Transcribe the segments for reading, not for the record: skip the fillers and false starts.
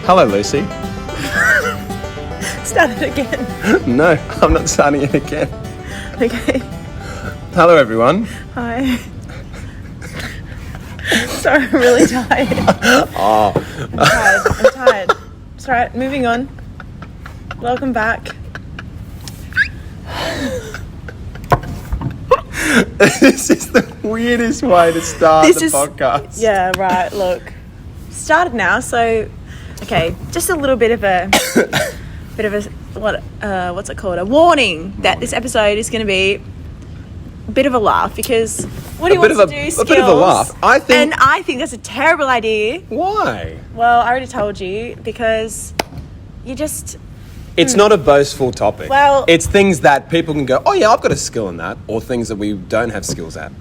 Hello, Lucy. Start it again. No, I'm not starting it again. Okay. Hello, everyone. Hi. Sorry, I'm really tired. I'm tired. It's all right, moving on. Welcome back. This is the weirdest way to start the podcast. Yeah, right, look. Started now, so... Okay, just a little bit of a... what's it called? A warning that this episode is going to be a bit of a laugh because Woody wants to do skills. A bit of a laugh. I think that's a terrible idea. Why? Well, I already told you because you just... It's not a boastful topic. Well... It's things that people can go, oh yeah, I've got a skill in that, or things that we don't have skills at.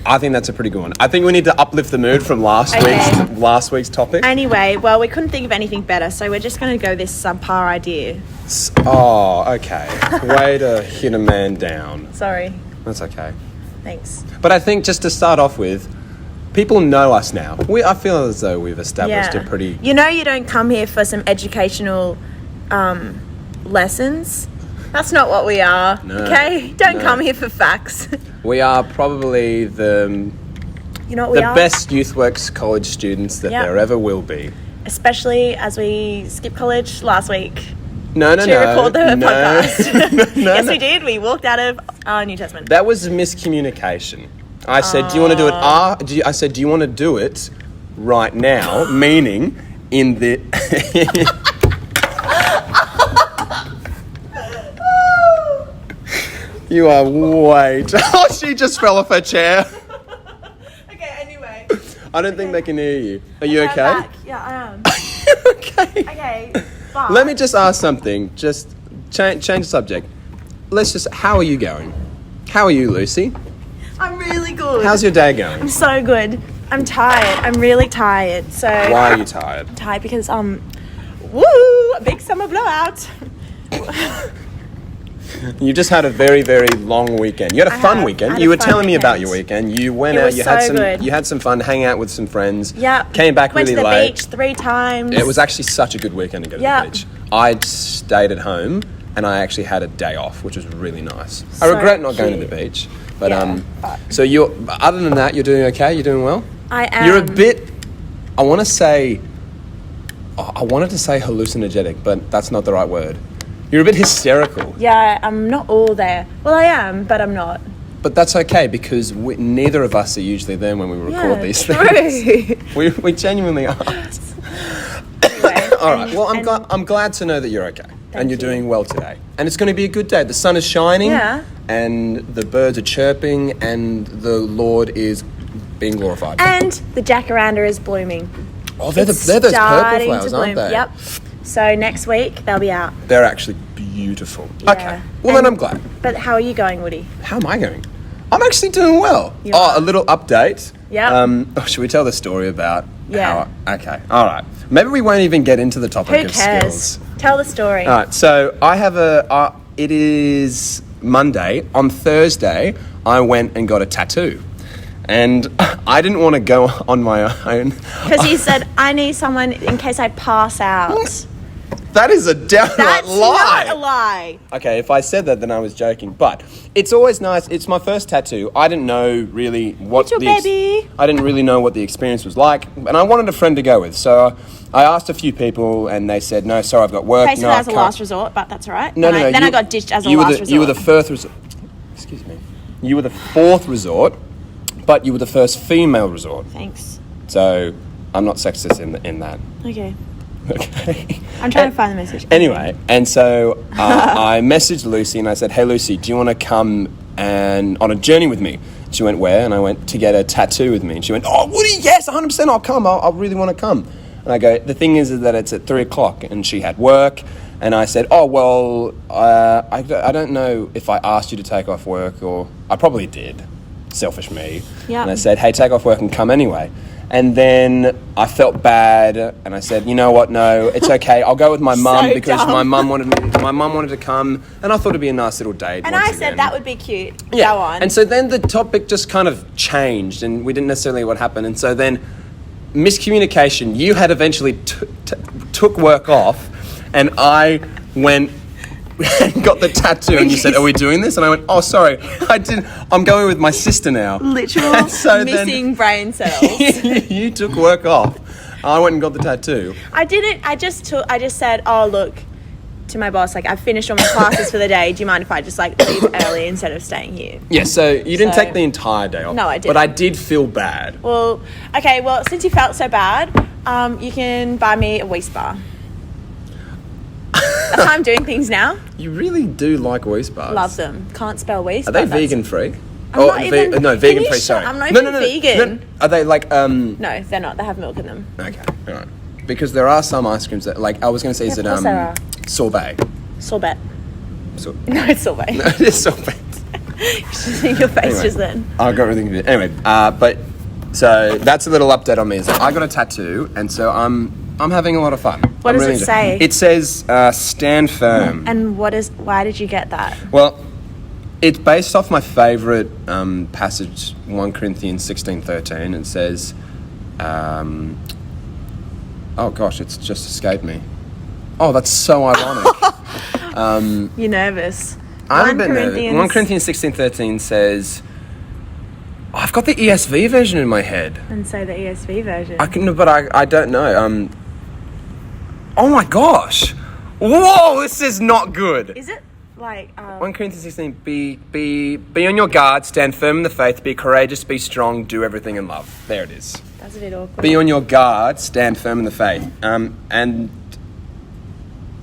I think that's a pretty good one. I think we need to uplift the mood from last week's topic. Anyway, well, we couldn't think of anything better, so we're just going to go this subpar idea. Oh, okay. Way to hit a man down. Sorry. That's okay. Thanks. But I think just to start off with, people know us now. I feel as though we've established a pretty... You know you don't come here for some educational lessons. That's not what we are, okay? Don't come here for facts. We are probably the best YouthWorks college students that there ever will be. Especially as we skipped college last week. To record the podcast. Yes, we did. We walked out of New Testament. That was a miscommunication. I said, do you want to do it? I said, do you want to do it right now? Meaning in the... You are way too... Oh, she just fell off her chair. Okay, anyway. I don't think they can hear you. Are you okay? I'm back. Yeah, I am. Okay. Okay, but... Let me just ask something. Just change the subject. How are you going? How are you, Lucy? I'm really good. How's your day going? I'm so good. I'm tired. I'm really tired. So... Why are you tired? I'm tired because, woo! A big summer blowout. You just had a very, very long weekend. You had a fun weekend. You were telling me about your weekend. You went out. You had some fun, hang out with some friends. Yeah. Came back really late. Went to the beach 3 times. It was actually such a good weekend to go to the beach. I stayed at home and I actually had a day off, which was really nice. I regret not going to the beach, but So other than that, you're doing okay. You're doing well. I am. You're a bit. I wanted to say hallucinogenic, but that's not the right word. You're a bit hysterical. Yeah, I'm not all there. Well, I am, but I'm not. But that's okay because neither of us are usually there when we record these things. We genuinely aren't. Anyway, all right. Well, I'm glad to know that you're okay and you're doing well today. And it's going to be a good day. The sun is shining. Yeah. And the birds are chirping and the Lord is being glorified. And the jacaranda is blooming. Oh, they're those purple flowers, aren't they? Yep. So next week, they'll be out. They're actually beautiful. Yeah. Okay. Well, then I'm glad. But how are you going, Woody? How am I going? I'm actually doing well. A little update. Yeah. Should we tell the story about how... Okay. All right. Maybe we won't even get into the topic of skills. Tell the story. All right. So I have it is Monday. On Thursday, I went and got a tattoo. And I didn't want to go on my own. Because you said, I need someone in case I pass out. That is a downright lie. That's not a lie. Okay, if I said that, then I was joking. But it's always nice. It's my first tattoo. I didn't know really what I didn't really know what the experience was like, and I wanted a friend to go with. So I asked a few people, and they said, "No, sorry, I've got work." Basically, as a last resort, but that's all right. No. Then I got ditched as a last resort. You were the first resort. Excuse me. You were the 4th resort, but you were the first female resort. Thanks. So I'm not sexist in that. Okay. Okay. I'm trying to find the message. Anyway, and so I messaged Lucy and I said, "Hey Lucy, do you want to come and on a journey with me?" She went, "Where?" And I went, "To get a tattoo with me." And she went, "Oh, Woody, yes, 100%, I'll come. I really want to come." And I go, "The thing is that it's at 3:00, and she had work." And I said, "Oh, well, I don't know if I asked you to take off work, or I probably did. Selfish me." Yeah. And I said, "Hey, take off work and come anyway." And then I felt bad, and I said, "You know what? No, it's okay. I'll go with my mum because my mum wanted to come, and I thought it'd be a nice little date." And I said that would be cute. Yeah. Go on. And so then the topic just kind of changed, and we didn't necessarily know what happened. And so then miscommunication. You had eventually took work off, and I went and got the tattoo, and you said, "Are we doing this?" And I went, "Oh, sorry, I didn't. I'm going with my sister now." Literal so missing brain cells. You took work off. I went and got the tattoo. I didn't. I just said, "Oh, look," to my boss, like, "I've finished all my classes for the day. Do you mind if I just like leave early instead of staying here?" Yeah. So you didn't take the entire day off. No, I didn't. But I did feel bad. Well, okay. Well, since you felt so bad, you can buy me a Weiss bar. That's how I'm doing things now. You really do like Weiss bars. Love them. Can't spell Weiss. Are they vegan free? No, vegan free. Sorry, I'm not even vegan. No. Are they like No, they're not. They have milk in them. Okay, all right. Because there are some ice creams that, like, I was going to say, is it sorbet? Sorbet. No, it's sorbet. No, it is sorbet. You should see your face Anyway, just then. I got everything confused. Anyway, but so that's a little update on me. Is that I got a tattoo, and so I'm having a lot of fun. What does it say? It says "Stand Firm." And why did you get that? Well, it's based off my favourite passage, 1 Corinthians 16:13. It says, oh gosh, it's just escaped me. Oh, that's so ironic. You're nervous. I'm a bit nervous. 1 Corinthians 16:13 says, I've got the ESV version in my head. And say the ESV version. I don't know. Oh my gosh. Whoa, this is not good. Is it like 1 Corinthians 16, be on your guard, stand firm in the faith, be courageous, be strong, do everything in love. There it is. That's a bit awkward. Be on your guard, stand firm in the faith. And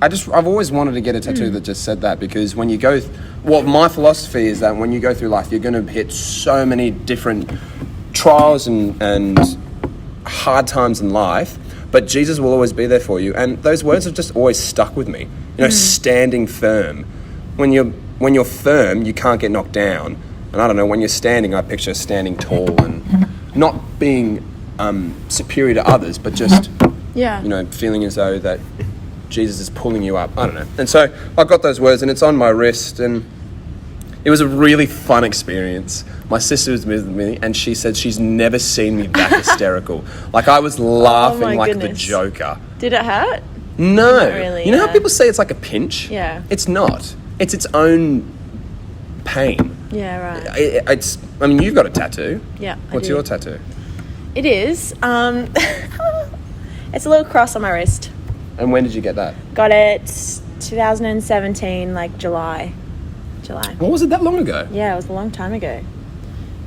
I've always wanted to get a tattoo that just said that, because when you go, my philosophy is that when you go through life, you're going to hit so many different trials and hard times in life, but Jesus will always be there for you. And those words have just always stuck with me. You know, standing firm. When you're firm, you can't get knocked down. And I don't know, when you're standing, I picture standing tall and not being superior to others, but just, feeling as though that Jesus is pulling you up. I don't know. And so I got those words, and it's on my wrist, and it was a really fun experience. My sister was with me, and she said she's never seen me that hysterical. Like, I was laughing like the Joker. Did it hurt? No. Not really, you know how people say it's like a pinch? Yeah. It's not. It's its own pain. Yeah, right. I mean, you've got a tattoo. Yeah. What's your tattoo? It is. It's a little cross on my wrist. And when did you get that? Got it 2017, like July. What was it that long ago? Yeah, it was a long time ago.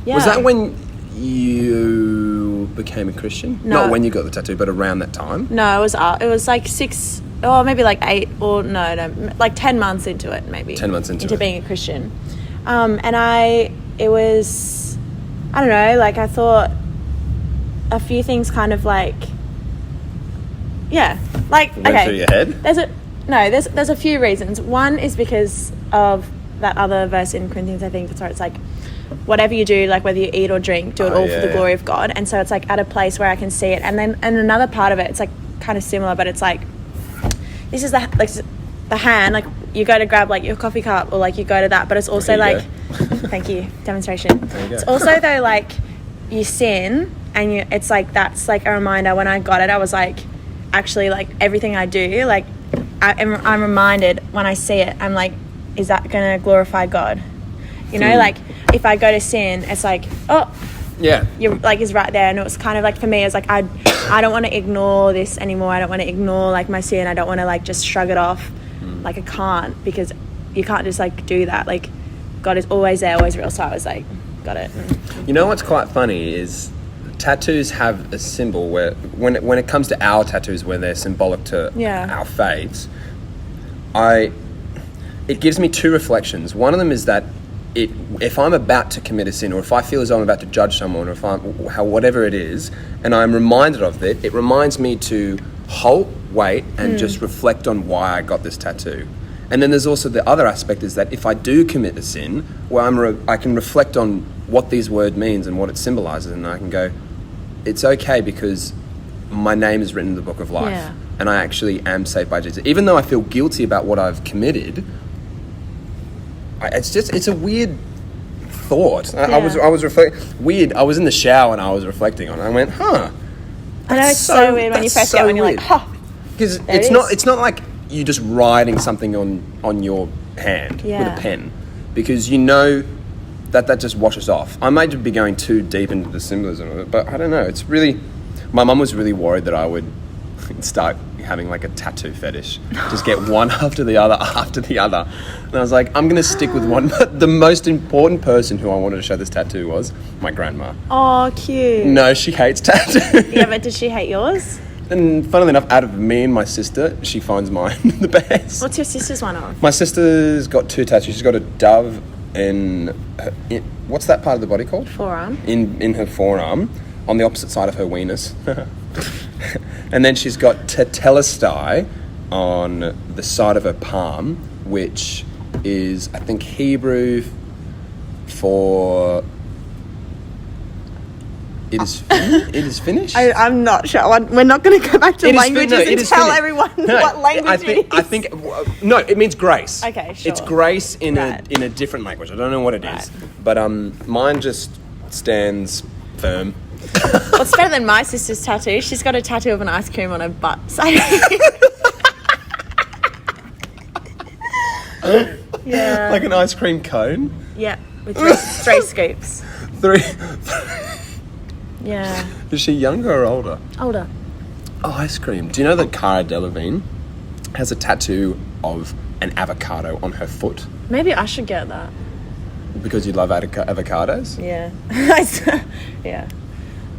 Yeah. Was that when you became a Christian? No. Not when you got the tattoo, but around that time? No, it was like 6, or maybe like 8, or no, like 10 months into it, maybe. 10 months into being a Christian. And it was, I don't know, like, I thought a few things kind of like, yeah, like, Went through your head? There's a few reasons. One is because of that other verse in Corinthians, I think, where it's like, whatever you do, like whether you eat or drink, do it all for the glory of God. And so it's like at a place where I can see it. And another part of it, it's like kind of similar, but it's like, this is the hand, like you go to grab like your coffee cup, or like you go to that, but it's also like, thank you, demonstration. It's also though, like, you sin, and it's like, that's like a reminder. When I got it, I was like, actually, like, everything I do, like, I'm reminded when I see it, I'm like, is that going to glorify God? You know, like, if I go to sin, it's like, oh, yeah, you're like, is right there. And it was kind of like, for me, it's like, I don't want to ignore this anymore. I don't want to ignore like my sin. I don't want to like just shrug it off. Like, I can't, because you can't just like do that. Like, God is always there, always real. So I was like, got it. You know what's quite funny is tattoos have a symbol where when it comes to our tattoos, where they're symbolic to our faiths, it gives me two reflections. One of them is that if I'm about to commit a sin, or if I feel as though I'm about to judge someone, or whatever it is, and I'm reminded of it, it reminds me to halt, wait, and just reflect on why I got this tattoo. And then there's also the other aspect, is that if I do commit a sin, well, I can reflect on what these word means and what it symbolizes, and I can go, it's okay, because my name is written in the book of life, and I actually am saved by Jesus. Even though I feel guilty about what I've committed, it's a weird thought. I was reflecting. Weird. I was in the shower and I was reflecting on it. I went, I know it's so weird when you first get one. You're like, oh, because it's not like you just writing something on your hand with a pen, because you know that just washes off. I might be going too deep into the symbolism of it, but I don't know. It's really, my mum was really worried that I would start having like a tattoo fetish, just get one after the other, and I was like, I'm gonna stick with one. But the most important person who I wanted to show this tattoo was my grandma. Oh, cute. No, she hates tattoos. Yeah, but does she hate yours? And funnily enough, out of me and my sister, she finds mine the best. What's your sister's one of? My sister's got 2 tattoos. She's got a dove in what's that part of the body called? Forearm. In her forearm, on the opposite side of her weenus. And then she's got tetelestai on the side of her palm, which is, I think, Hebrew for... It is finished? I'm not sure. We're not going to go back to languages and tell everyone what language it is. I think it means grace. Okay, sure. It's grace in a different language. I don't know what it is. But mine just stands firm. What's better than my sister's tattoo? She's got a tattoo of an ice cream on her butt. Yeah. Like an ice cream cone? Yeah, with 3 scoops. 3. Yeah. Is she younger or older? Older. Oh, ice cream. Do you know that Cara Delevingne has a tattoo of an avocado on her foot? Maybe I should get that. Because you love avocados? Yeah. Yeah.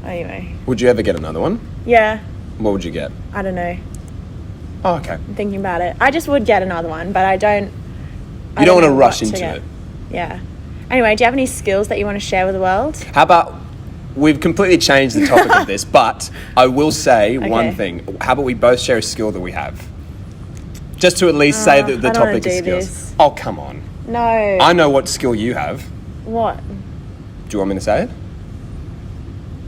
Anyway. Would you ever get another one? Yeah. What would you get? I don't know. Oh, okay. I'm thinking about it. I just would get another one, but I don't... You don't want to rush into it. Yeah. Anyway, do you have any skills that you want to share with the world? How about... We've completely changed the topic of this, but I will say one thing. How about we both share a skill that we have? Just to at least say that the topic is skills. This. Oh, come on. No. I know what skill you have. What? Do you want me to say it?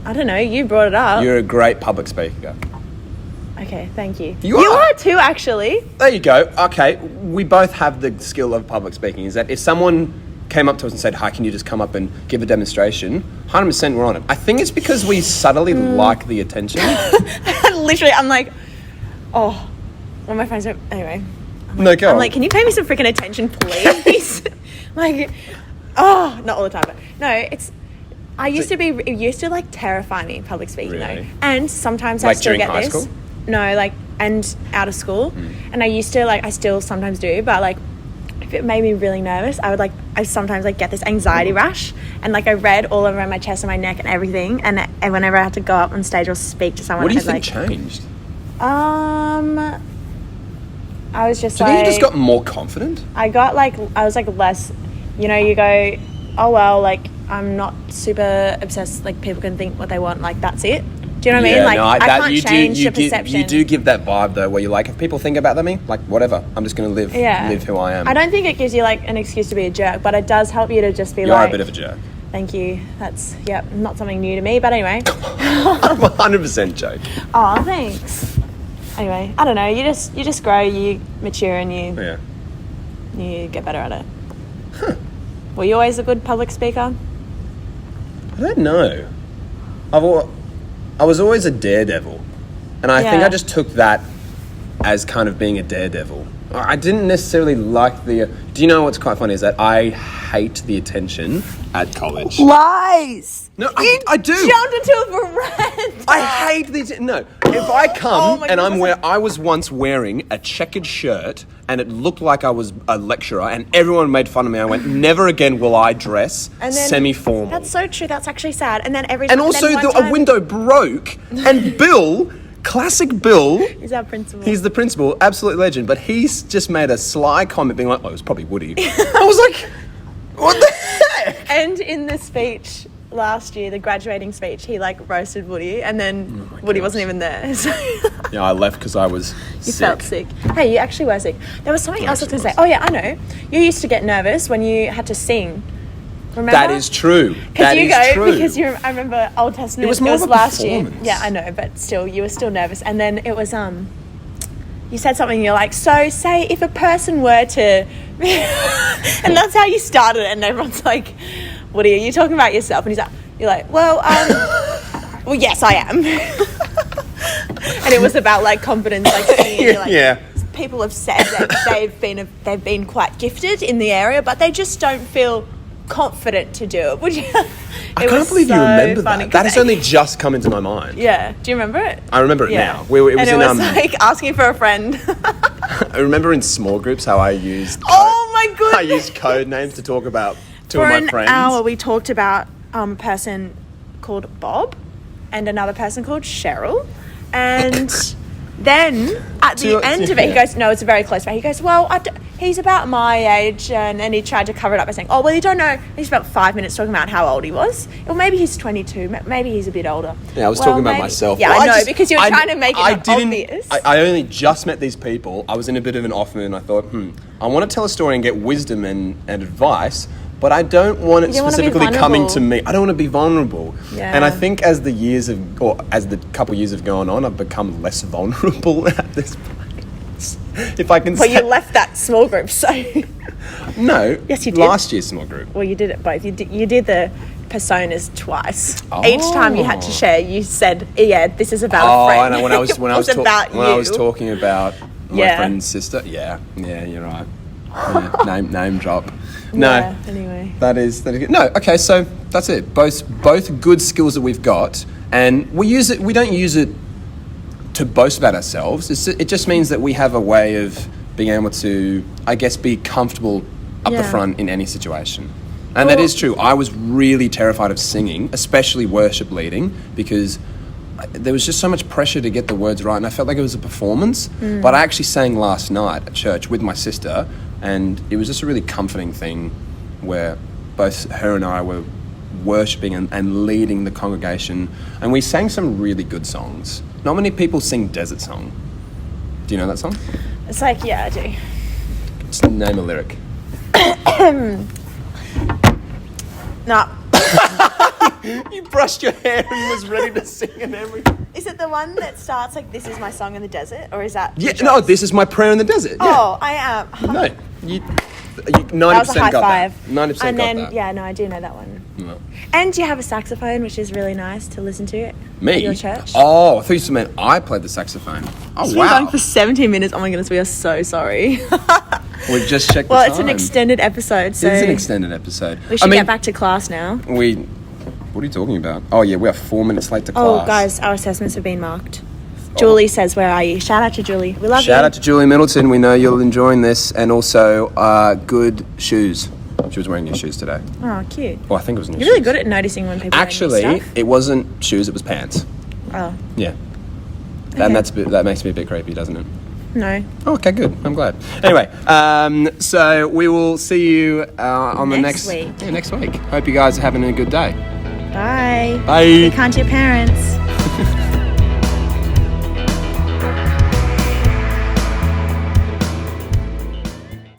I don't know. You brought it up. You're a great public speaker. Okay, thank you. You are too, actually. There you go. Okay, we both have the skill of public speaking. Is that if someone came up to us and said, hi, can you just come up and give a demonstration? 100% we're on it. I think it's because we subtly like the attention. Literally, I'm like, oh, when my friends are, anyway. I'm like, can you pay me some freaking attention, please? Like, oh, not all the time, but no, it used to like terrify me, public speaking though. And sometimes I still get this. School? No, like, and out of school. And I still sometimes do, but like, if it made me really nervous, I sometimes like get this anxiety rash, and like I read all around my chest and my neck and everything, and whenever I had to go up on stage or speak to someone, what do you think changed? I was just Do you think you just got more confident? I was like less, you go, oh well, like I'm not super obsessed, like people can think what they want, like that's it. Do you know what I mean? Like, I can't change the perception. You do give that vibe, though, where you're like, if people think about me, like, whatever, I'm just going to live who I am. I don't think it gives you, like, an excuse to be a jerk, but it does help you to just be You're a bit of a jerk. Thank you. That's, not something new to me, but anyway. I'm 100% joke. Oh, thanks. Anyway, I don't know. You just grow, you mature, and you get better at it. Huh. Were you always a good public speaker? I don't know. I was always a daredevil, and I think I just took that as kind of being a daredevil. I didn't necessarily like the... Do you know what's quite funny is that I hate the attention at college. Lies! No, I do. Jumped into a veranda. I hate the... No, if I come and I was once wearing a checkered shirt and it looked like I was a lecturer and everyone made fun of me, I went, never again will I dress semi-formal. That's so true. That's actually sad. And then a window broke and Bill... Classic Bill. He's our principal. He's the principal, absolute legend. But he's just made a sly comment being like, oh, it was probably Woody. I was like, what the heck? And in the speech last year, the graduating speech, he like roasted Woody, and then Woody wasn't even there. So yeah, I left because I was You felt sick. Hey, you actually were sick. There was something else I was going to say. Oh yeah, I know. You used to get nervous when you had to sing. Remember? That is true. Because I remember Old Testament. It was more of a last year. performance. Yeah, I know, but still, you were still nervous. And then it was you said something. You're like, so say if a person were to, and that's how you started. And everyone's like, "What are you talking about yourself?" And you're like, well, well, yes, I am. And it was about like confidence, like singing. Like, yeah. People have said that they've been quite gifted in the area, but they just don't feel confident to do it. Would you? I can't believe you remember that. That has only just come into my mind. Yeah. Do you remember it? I remember it now. It was like asking for a friend. I remember in small groups how I used. Oh my goodness! I used code names to talk about two of my friends. For an hour, we talked about a person called Bob and another person called Cheryl, and. Then, at the end of it, he goes, no, it's a very close friend. He goes, well, he's about my age. And then he tried to cover it up by saying, oh, well, you don't know. He spent 5 minutes talking about how old he was. Or maybe he's 22. Maybe he's a bit older. Yeah, I was talking about myself. Yeah, I know, because you were trying to make it obvious. I only just met these people. I was in a bit of an off mood, and I thought, I want to tell a story and get wisdom and advice, but I don't want it specifically coming to me. I don't want to be vulnerable. Yeah. And I think as the couple years have gone on, I've become less vulnerable at this point. If I can say. Well, you left that small group, so. No. Yes, you did. Last year's small group. Well, you did it both. You did the personas twice. Oh. Each time you had to share, you said, yeah, this is about a friend. Oh, and when I was talking about my friend's sister. Yeah, you're right. Yeah, name drop. No. Yeah, anyway. That is good. No, okay, so that's it. Both good skills that we've got, and we don't use it to boast about ourselves. It just means that we have a way of being able to, I guess, be comfortable up the front in any situation. And that is true. I was really terrified of singing, especially worship leading, because there was just so much pressure to get the words right, and I felt like it was a performance. But I actually sang last night at church with my sister, and it was just a really comforting thing where both her and I were worshipping and leading the congregation, and we sang some really good songs. Not many people sing Desert Song. Do you know that song? It's like, yeah, I do. Just name a lyric. No. You brushed your hair and was ready to sing and everything. Is it the one that starts like, this is my song in the desert? Or is that... Yeah, no, this is my prayer in the desert. Yeah. Oh, I am. No, you 90% that was a high got five. that. 90% and then, got that. Yeah, no, I do know that one. No. And you have a saxophone, which is really nice to listen to. Me? At your church. Oh, I thought you meant I played the saxophone. Oh, It's wow. been going for 17 minutes. Oh my goodness, we are so sorry. We've just checked the Well, time. it's an extended episode, so... It is an extended episode. We should get back to class now. What are you talking about? Oh, yeah, we are 4 minutes late to class. Oh, guys, our assessments have been marked. Julie says, where are you? Shout out to Julie. We love you. Shout out to Julie Middleton. We know you'll enjoying this. And also, good shoes. She was wearing new shoes today. Oh, cute. Well, I think it was new You're really shoes. good at noticing when people wear Actually, new stuff. it wasn't shoes, it was pants. Oh. Yeah. Okay. And that makes me a bit creepy, doesn't it? No. Oh, okay, good. I'm glad. Anyway, so we will see you on the next week. Yeah, next week. Hope you guys are having a good day. Bye. Bye. Be kind to your parents.